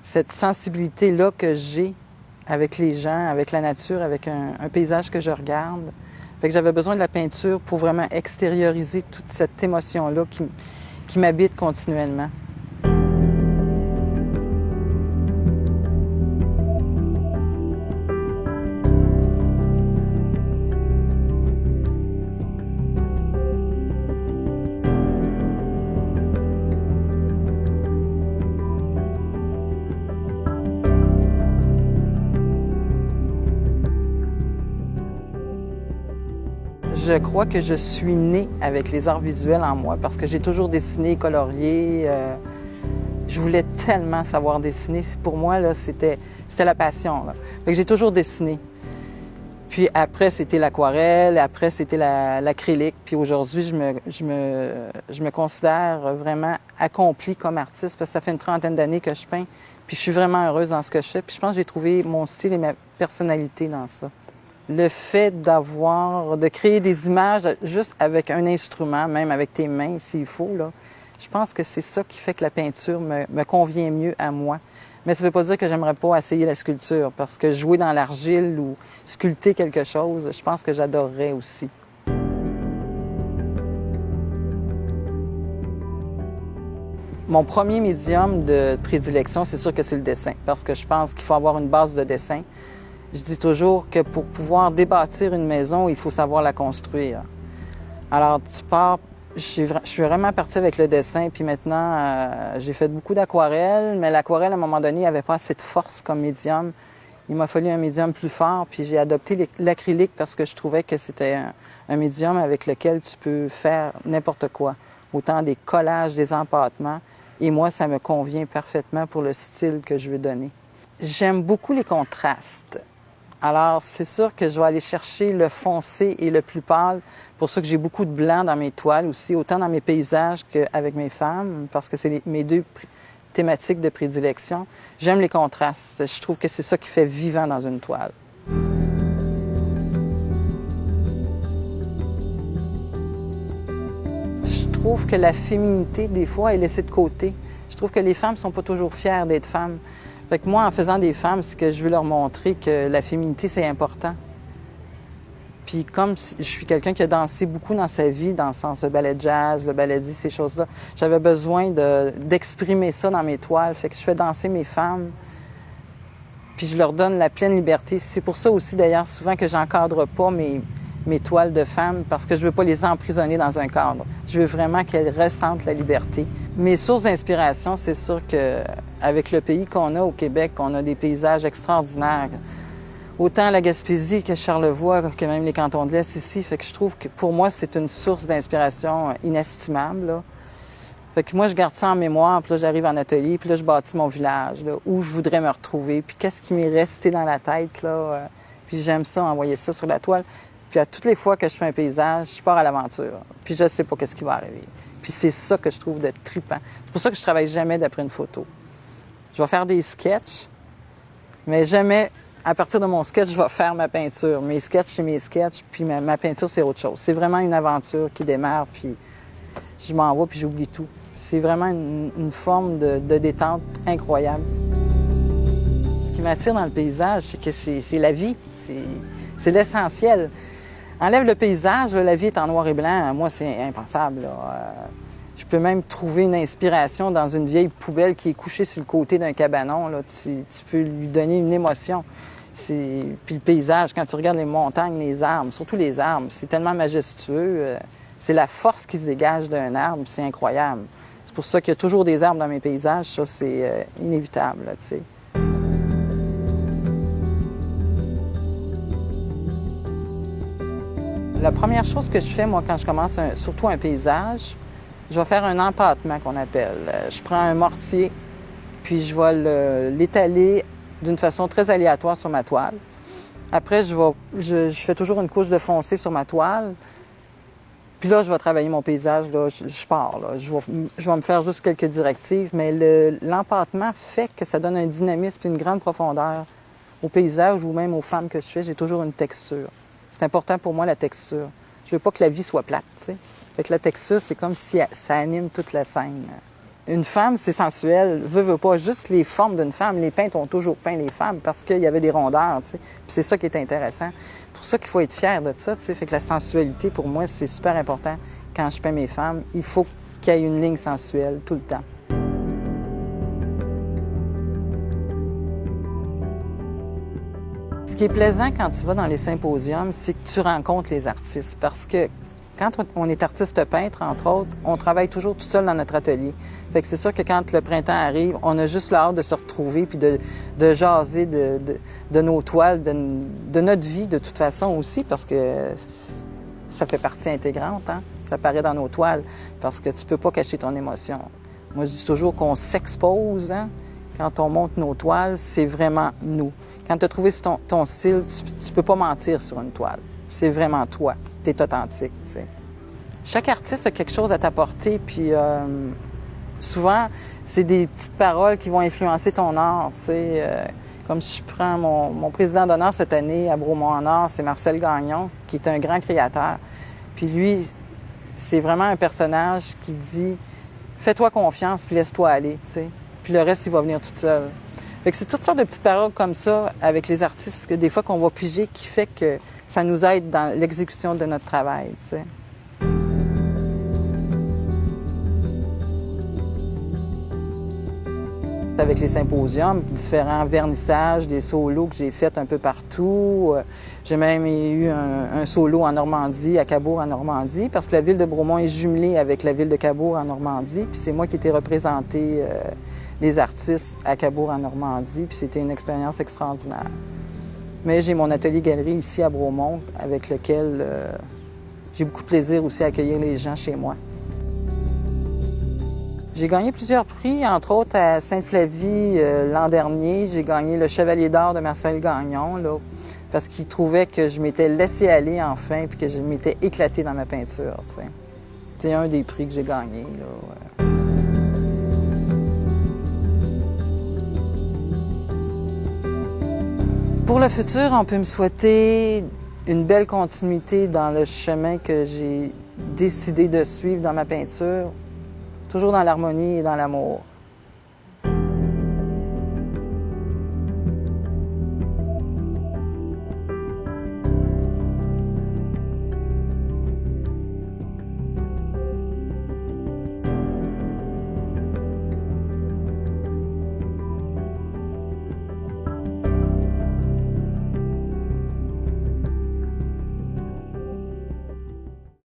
cette sensibilité-là que j'ai avec les gens, avec la nature, avec un paysage que je regarde. Fait que j'avais besoin de la peinture pour vraiment extérioriser toute cette émotion-là qui m'habite continuellement. Je crois que je suis née avec les arts visuels en moi parce que j'ai toujours dessiné, colorié. Je voulais tellement savoir dessiner. Pour moi, là, c'était la passion. Là. Fait que j'ai toujours dessiné. Puis après, c'était l'aquarelle, après, c'était l'acrylique. Puis aujourd'hui, je me considère vraiment accomplie comme artiste parce que ça fait une 30aine d'années que je peins. Puis je suis vraiment heureuse dans ce que je fais. Puis je pense que j'ai trouvé mon style et ma personnalité dans ça. Le fait de créer des images juste avec un instrument, même avec tes mains s'il faut, là, je pense que c'est ça qui fait que la peinture me convient mieux à moi. Mais ça ne veut pas dire que j'aimerais pas essayer la sculpture, parce que jouer dans l'argile ou sculpter quelque chose, je pense que j'adorerais aussi. Mon premier médium de prédilection, c'est sûr que c'est le dessin, parce que je pense qu'il faut avoir une base de dessin. Je dis toujours que pour pouvoir débâtir une maison, il faut savoir la construire. Alors, je suis vraiment partie avec le dessin, puis maintenant, j'ai fait beaucoup d'aquarelles, mais l'aquarelle, à un moment donné, n'avait pas assez de force comme médium. Il m'a fallu un médium plus fort, puis j'ai adopté l'acrylique parce que je trouvais que c'était un médium avec lequel tu peux faire n'importe quoi. Autant des collages, des empâtements, et moi, ça me convient parfaitement pour le style que je veux donner. J'aime beaucoup les contrastes. Alors, c'est sûr que je vais aller chercher le foncé et le plus pâle. Pour ça que j'ai beaucoup de blanc dans mes toiles aussi, autant dans mes paysages qu'avec mes femmes, parce que c'est mes deux thématiques de prédilection. J'aime les contrastes. Je trouve que c'est ça qui fait vivant dans une toile. Je trouve que la féminité, des fois, est laissée de côté. Je trouve que les femmes ne sont pas toujours fières d'être femmes. Fait que moi, en faisant des femmes, c'est que je veux leur montrer que la féminité, c'est important. Puis comme je suis quelqu'un qui a dansé beaucoup dans sa vie, dans le sens de ballet jazz, le ballet dit, ces choses-là, j'avais besoin d'exprimer ça dans mes toiles. Fait que je fais danser mes femmes, puis je leur donne la pleine liberté. C'est pour ça aussi, d'ailleurs, souvent que j'encadre pas mes toiles de femmes parce que je veux pas les emprisonner dans un cadre. Je veux vraiment qu'elles ressentent la liberté. Mes sources d'inspiration, c'est sûr qu'avec le pays qu'on a au Québec, on a des paysages extraordinaires. Autant la Gaspésie que Charlevoix, que même les cantons de l'Est ici. Fait que je trouve que pour moi, c'est une source d'inspiration inestimable. Là. Fait que moi, je garde ça en mémoire, puis là, j'arrive en atelier, puis là, je bâtis mon village, là, où je voudrais me retrouver, puis qu'est-ce qui m'est resté dans la tête, là. Puis j'aime ça, envoyer ça sur la toile. Puis à toutes les fois que je fais un paysage, je pars à l'aventure. Puis je sais pas qu'est-ce qui va arriver. Puis c'est ça que je trouve de trippant. C'est pour ça que je travaille jamais d'après une photo. Je vais faire des sketchs, mais jamais, à partir de mon sketch, je vais faire ma peinture. Mes sketchs, c'est mes sketchs, puis ma peinture, c'est autre chose. C'est vraiment une aventure qui démarre, puis je m'en vais, puis j'oublie tout. C'est vraiment une forme de détente incroyable. Ce qui m'attire dans le paysage, c'est que c'est la vie. C'est l'essentiel. Enlève le paysage, là, la vie est en noir et blanc. Moi, c'est impensable. Je peux même trouver une inspiration dans une vieille poubelle qui est couchée sur le côté d'un cabanon. Là. Tu peux lui donner une émotion. Puis le paysage, quand tu regardes les montagnes, les arbres, surtout les arbres, c'est tellement majestueux. C'est la force qui se dégage d'un arbre, c'est incroyable. C'est pour ça qu'il y a toujours des arbres dans mes paysages. Ça, c'est inévitable, là, tu sais. La première chose que je fais, moi, quand je commence surtout un paysage, je vais faire un empâtement qu'on appelle. Je prends un mortier, puis je vais l'étaler d'une façon très aléatoire sur ma toile. Après, je fais toujours une couche de foncé sur ma toile. Puis là, je vais travailler mon paysage, là, je pars. Là. Je vais me faire juste quelques directives, mais l'empâtement fait que ça donne un dynamisme et une grande profondeur au paysage ou même aux femmes que je fais. J'ai toujours une texture. C'est important pour moi, la texture. Je veux pas que la vie soit plate, tu sais. Fait que la texture, c'est comme si ça anime toute la scène. Une femme, c'est sensuel, veut pas. Juste les formes d'une femme, les peintres ont toujours peint les femmes parce qu'il y avait des rondeurs, tu sais. Puis c'est ça qui est intéressant. C'est pour ça qu'il faut être fier de ça, tu sais. Fait que la sensualité, pour moi, c'est super important. Quand je peins mes femmes, il faut qu'il y ait une ligne sensuelle tout le temps. Ce qui est plaisant quand tu vas dans les symposiums, c'est que tu rencontres les artistes parce que quand on est artiste peintre, entre autres, on travaille toujours tout seul dans notre atelier. Fait que c'est sûr que quand le printemps arrive, on a juste l'hâte de se retrouver puis de jaser de nos toiles, de notre vie de toute façon aussi, parce que ça fait partie intégrante, hein? Ça paraît dans nos toiles, parce que tu peux pas cacher ton émotion. Moi, je dis toujours qu'on s'expose, hein? Quand on monte nos toiles, c'est vraiment nous. Quand tu as trouvé ton style, tu peux pas mentir sur une toile. C'est vraiment toi. Tu es authentique, tu sais. Chaque artiste a quelque chose à t'apporter, puis souvent, c'est des petites paroles qui vont influencer ton art, tu sais. Comme si je prends mon président d'honneur cette année à Bromont-en-Or, c'est Marcel Gagnon, qui est un grand créateur. Puis lui, c'est vraiment un personnage qui dit « Fais-toi confiance, puis laisse-toi aller, tu sais. Puis le reste, il va venir tout seul. » Fait que c'est toutes sortes de petites paroles comme ça avec les artistes, que des fois qu'on va piger, qui fait que ça nous aide dans l'exécution de notre travail, tu sais. Avec les symposiums, différents vernissages, des solos que j'ai faits un peu partout. J'ai même eu un solo en Normandie, à Cabourg en Normandie, parce que la ville de Bromont est jumelée avec la ville de Cabourg en Normandie. Puis c'est moi qui étais représenté les artistes à Cabourg en Normandie, puis c'était une expérience extraordinaire. Mais j'ai mon atelier-galerie ici à Bromont, avec lequel j'ai beaucoup de plaisir aussi à accueillir les gens chez moi. J'ai gagné plusieurs prix, entre autres à Sainte-Flavie l'an dernier. J'ai gagné le Chevalier d'or de Marcel Gagnon, là, parce qu'il trouvait que je m'étais laissé aller enfin, puis que je m'étais éclatée dans ma peinture. C'est un des prix que j'ai gagné, là. Pour le futur, on peut me souhaiter une belle continuité dans le chemin que j'ai décidé de suivre dans ma peinture, toujours dans l'harmonie et dans l'amour.